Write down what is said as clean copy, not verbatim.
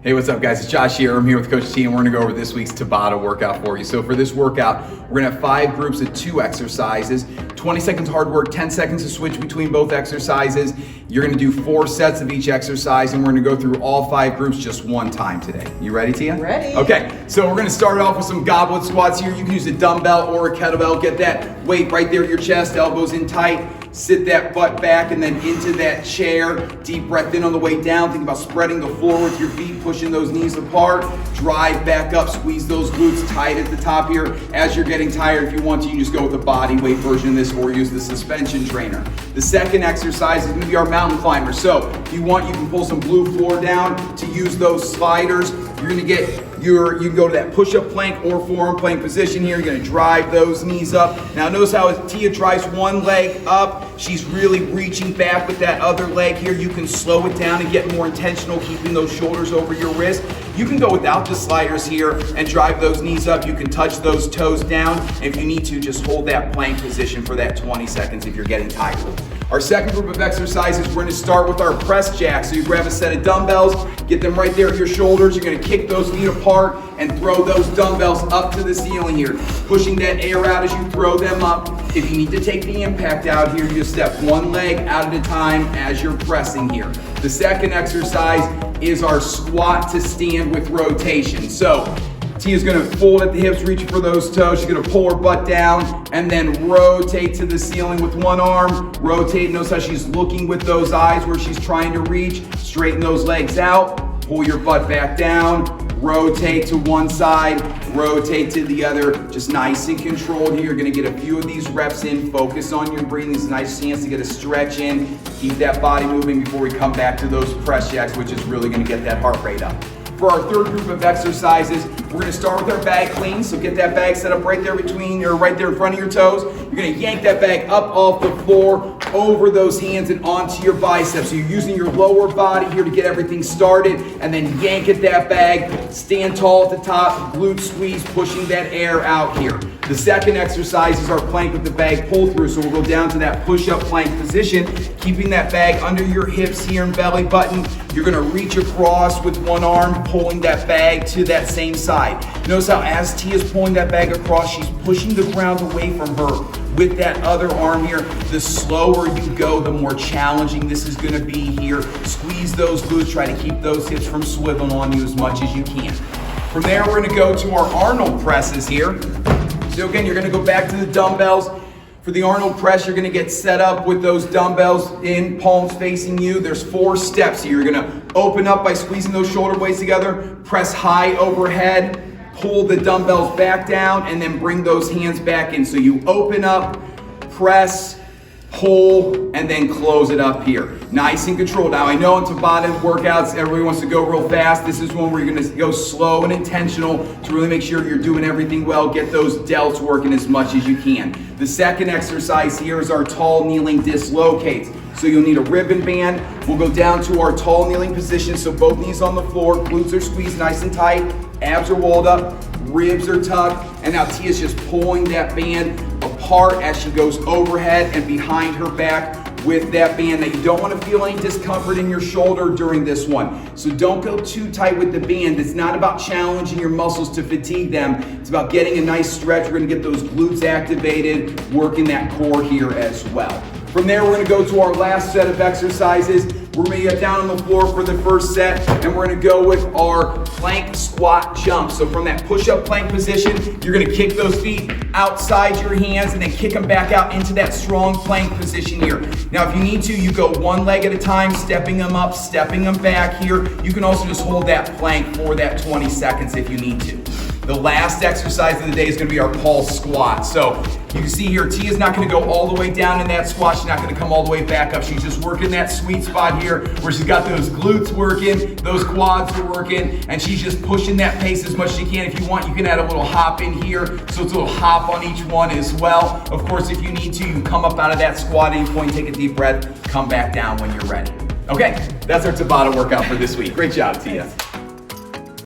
Hey, what's up guys? It's Josh here. I'm here with Coach T and we're gonna go over this week's Tabata workout for you. So for this workout, we're gonna have 5 groups of 2 exercises, 20 seconds hard work, 10 seconds to switch between both exercises. You're gonna do 4 sets of each exercise and we're gonna go through all 5 groups just one time today. You ready, Tia? Ready. Okay, so we're gonna start off with some goblet squats here. You can use a dumbbell or a kettlebell. Get that weight right there at your chest, elbows in tight. Sit that butt back and then into that chair. Deep breath in on the way down. Think about spreading the floor with your feet, pushing those knees apart. Drive back up, squeeze those glutes tight at the top here. As you're getting tired, if you want to, you can just go with the body weight version of this or use the suspension trainer. The second exercise is gonna be our mountain climber. So if you want, you can pull some blue floor down to use those sliders. You're gonna get you can go to that push-up plank or forearm plank position here. You're gonna drive those knees up. Now notice how as Tia drives one leg up, she's really reaching back with that other leg here. You can slow it down and get more intentional, keeping those shoulders over your wrist. You can go without the sliders here and drive those knees up. You can touch those toes down. If you need to, just hold that plank position for that 20 seconds if you're getting tired. Our second group of exercises, we're gonna start with our press jacks. So you grab a set of dumbbells, get them right there at your shoulders. You're gonna kick those feet apart and throw those dumbbells up to the ceiling here, pushing that air out as you throw them up. If you need to take the impact out here, you just step one leg out at a time as you're pressing here. The second exercise is our squat to stand with rotation. So Tia's gonna fold at the hips, reaching for those toes. She's gonna pull her butt down and then rotate to the ceiling with one arm. Rotate, notice how she's looking with those eyes where she's trying to reach. Straighten those legs out, pull your butt back down, rotate to one side, rotate to the other. Just nice and controlled here. You're gonna get a few of these reps in. Focus on your breathing. It's a nice chance to get a stretch in. Keep that body moving before we come back to those press jacks, which is really gonna get that heart rate up. For our third group of exercises, we're gonna start with our bag clean. So get that bag set up right there right there in front of your toes. You're gonna yank that bag up off the floor, over those hands and onto your biceps. So you're using your lower body here to get everything started and then yank at that bag, stand tall at the top, glute squeeze, pushing that air out here. The second exercise is our plank with the bag pull through. So we'll go down to that push-up plank position, keeping that bag under your hips here and belly button. You're gonna reach across with one arm, pulling that bag to that same side. Notice how as Tia's pulling that bag across, she's pushing the ground away from her with that other arm here. The slower you go, the more challenging this is gonna be here. Squeeze those glutes, try to keep those hips from swiveling on you as much as you can. From there, we're gonna go to our Arnold presses here. So again, you're gonna go back to the dumbbells. For the Arnold press, you're gonna get set up with those dumbbells in, palms facing you. There's 4 steps here. You're gonna open up by squeezing those shoulder blades together, press high overhead, pull the dumbbells back down, and then bring those hands back in. So you open up, press, pull, and then close it up here. Nice and controlled. Now I know in Tabata workouts, everybody wants to go real fast. This is one where you're gonna go slow and intentional to really make sure you're doing everything well. Get those delts working as much as you can. The second exercise here is our tall kneeling dislocates. So you'll need a ribbon band. We'll go down to our tall kneeling position. So both knees on the floor, glutes are squeezed nice and tight, abs are walled up, ribs are tucked, and now Tia's just pulling that band apart as she goes overhead and behind her back with that band. Now you don't want to feel any discomfort in your shoulder during this one. So don't go too tight with the band. It's not about challenging your muscles to fatigue them. It's about getting a nice stretch. We're gonna get those glutes activated, working that core here as well. From there, we're gonna go to our last set of exercises. We're gonna get down on the floor for the first set, and we're gonna go with our plank squat jump. So from that push-up plank position, you're gonna kick those feet outside your hands and then kick them back out into that strong plank position here. Now, if you need to, you go one leg at a time, stepping them up, stepping them back here. You can also just hold that plank for that 20 seconds if you need to. The last exercise of the day is gonna be our pulse squat. So you can see here, Tia's not gonna go all the way down in that squat. She's not gonna come all the way back up. She's just working that sweet spot here where she's got those glutes working, those quads are working, and she's just pushing that pace as much as she can. If you want, you can add a little hop in here. So it's a little hop on each one as well. Of course, if you need to, you can come up out of that squat at any point, take a deep breath, come back down when you're ready. Okay, that's our Tabata workout for this week. Great job, Tia.